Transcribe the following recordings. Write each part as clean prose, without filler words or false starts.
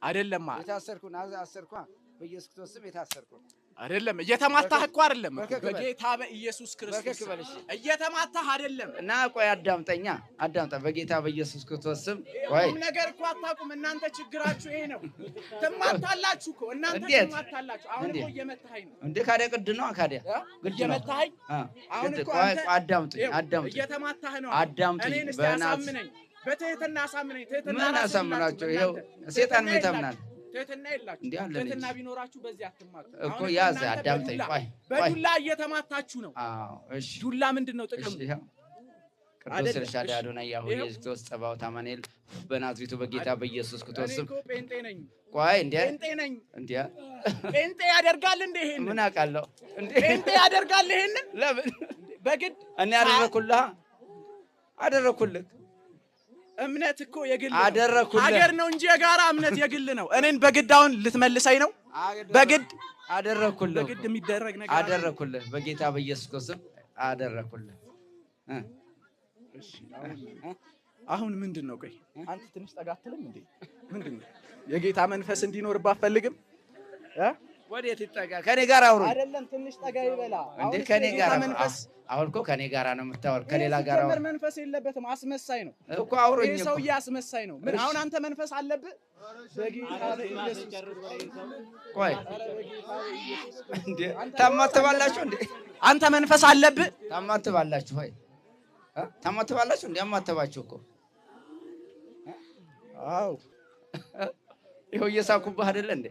አይደለም የታሰርኩ ናዛ አሰርኩ በኢየሱስ ክርስቶስ ስም የታሰርኩ አይደለም እየተማታህ እኮ አይደለም በጌታ በኢየሱስ ክርስቶስ እየተማታህ አይደለም እና ቆይ አዳምጠኛ በጌታ በኢየሱስ ክርስቶስ ስም ቆይ ነገር እኮ አታውቁም እናንተ ችግራችሁ ይሄ ነው ተማታላችሁ እኮ እናንተ ተማታላችሁ አሁን እኮ እየመታኸኝ ነው እንዴ ካዲያ ቅድ ነው ካዲያ እየመታኸኝ አሁን እኮ አዳምጠኝ እየተማታህ ነው አዳምጠኝ በእናትህ በትህትና አሳምነኝ ትህትና አሳምናቸው ይሄው ሰይጣን ምን ይተምናል ትህትና የላችሁ ትህትና ቢኖራችሁ በዚህ አትማቱ እኮ ያዝ አዳምጠኝ ቆይ በዱላ እየተማታችሁ ነው አዎ እሺ ዱላ ምንድነው ጥቅም ቅዱስ ኤልሻዳይ አዶናይ ያሁ ኢየሱስ ክርስቶስ ጸባኦት አማኑኤል በናዝሬቱ በጌታ በኢየሱስ ክርስቶስ ስም ጴንጤ ነኝ ቆይ እንዴ ጴንጤ ነኝ እንዴ ጴንጤ ያደርጋል እንዴ ይሄን ምን አውቃለሁ እንዴ ጴንጤ ያደርጋል ይሄን ለምን በግድ እኔ አደረኩልህ እምነት እኮ የግል አደረኩልህ ሀገር ነው እንጂ የጋራ እምነት የግል ነው እኔን በግዳውን ልትመልሰኝ ነው በግድ አደረኩልህ በግድ የሚደረግ ነገር አደረኩልህ በጌታ በኢየሱስ ክርስቶስ አደረኩልህ እሺ አሁን ምንድነው ቆይ አንተ ትንሽ ጠጋትልም እንዴ ምንድነው የጌታ መንፈስ እንዲኖርባት አትፈልግም ወዴት ይጠጋ ከኔ ጋር አውሩ አይደለም ትንሽ ጠጋ ይበላ እንዴ ከኔ ጋር መንፈስ አሁን እኮ ከኔ ጋር ነው የምታወር ከሌላ ጋር አውሩ መንፈስ የለበትም አስመሳይ ነው እኮ አውሩኝ እኮ ሰው ያስመሳይ ነው ምን አሁን አንተ መንፈስ አለብህ በጌታ በኢየሱስ ቆይ እንዴ ታማተባላችሁ እንዴ አንተ መንፈስ አለብህ ታማተባላችሁ ሆይ ታማተባላችሁ እንዴ አማተባችሁ እኮ አው ይሄው እየሳኩብህ አይደለ እንዴ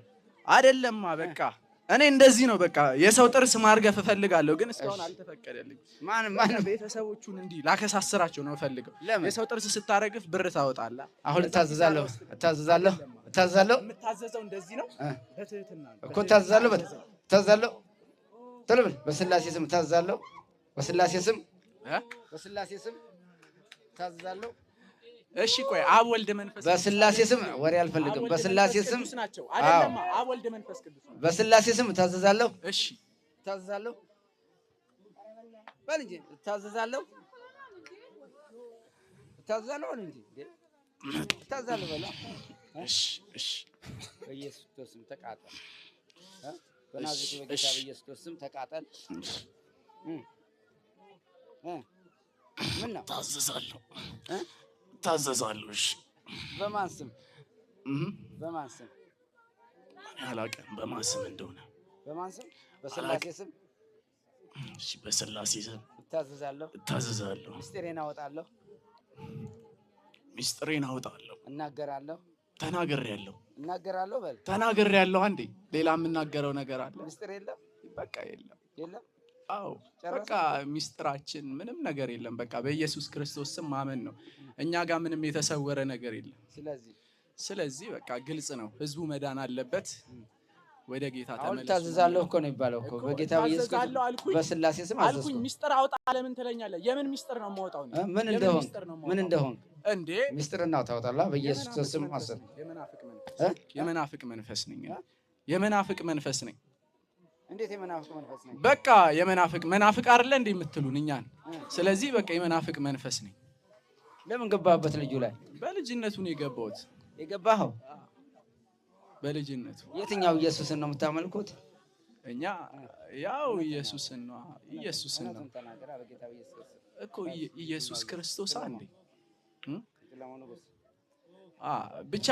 አይደለማ በቃ እኔ እንደዚህ ነው በቃ የሰው ጥርስ ማርገፍ እፈልጋለሁ ግን እስካሁን አልተፈቀደልኝ ማን ቤተሰቦቹን እንዲ ላከሳስራቸው ነው ፈልገው የሰው ጥርስ ስታረግፍ ብር ታወጣላ አሁን ታዘዛለሁ የምታዘዘው እንደዚህ ነው በትህትና እኮ ታዘዛለሁ ተለበል በስላሴ ስም ታዘዛለሁ በስላሴ ስም ታዘዛለሁ እሺ ቆይ አብ ወልድ መንፈስ በስላሴ ስም ወሬ አልፈልግም በስላሴ ስም አይደለም አብ ወልድ መንፈስ ቅዱስ በስላሴ ስም ታዘዛለሁ እሺ ታዘዛለሁ በል እንጂ ታዘዛለሁ እንጂ ታዘዛለሁ በላ እሺ በኢየሱስ ክርስቶስ ስም ተቃጠል በናዝሬቱ በጌታ በኢየሱስ ክርስቶስ ስም ተቃጠል ምን ነው ታዘዛለሁ እሺ በማን ስም አላውቅም በማን ስም እንደሆነ በስላሴ ስም እሺ በስላሴ ስም እታዘዛለሁ ምስጢሬን አወጣለሁ እናገራለሁ እናገራለሁ በል ተናግሬያለሁ አንዴ ሌላ የምናገረው ነገር አለ ምስጢር የለም በቃ የለም አው በቃ ሚስጥራችን ምንም ነገር የለም በቃ በኢየሱስ ክርስቶስ ስም ማመን ነው እኛ ጋር ምንም የተሰወረ ነገር የለም ስለዚህ በቃ ግልጽ ነው ህዝቡ መዳን አለበት ወደ ጌታ ተመለሱ ታዘዛለሁ እኮ ነው ይባለው እኮ በጌታ በኢየሱስ በስላሴ ስም አልኩኝ ሚስጥር አውጣ ለምን ትለኛለህ የምን ሚስጥር ነው የማወጣው ምን እንደሆን እንዴ ሚስጥርና ታውጣላ በኢየሱስ ስም አሰብ የመናፍቅ መንፈስ ነኝ እንዴት የመናፍቅ መንፈስ ነኝ በቃ መናፍቅ አይደለ እንዴ የምትሉን እኛን ስለዚህ በቃ የመናፍቅ መንፈስ ነኝ ለምን ገባህበት ልጁ ላይ በልጅነቱ ነው የገባኸው በልጅነቱ የትኛው ኢየሱስን ነው የምታመልኩት እኛ ያው ኢየሱስን ነው እኮ ኢየሱስ ክርስቶስ አንዴ ብቻ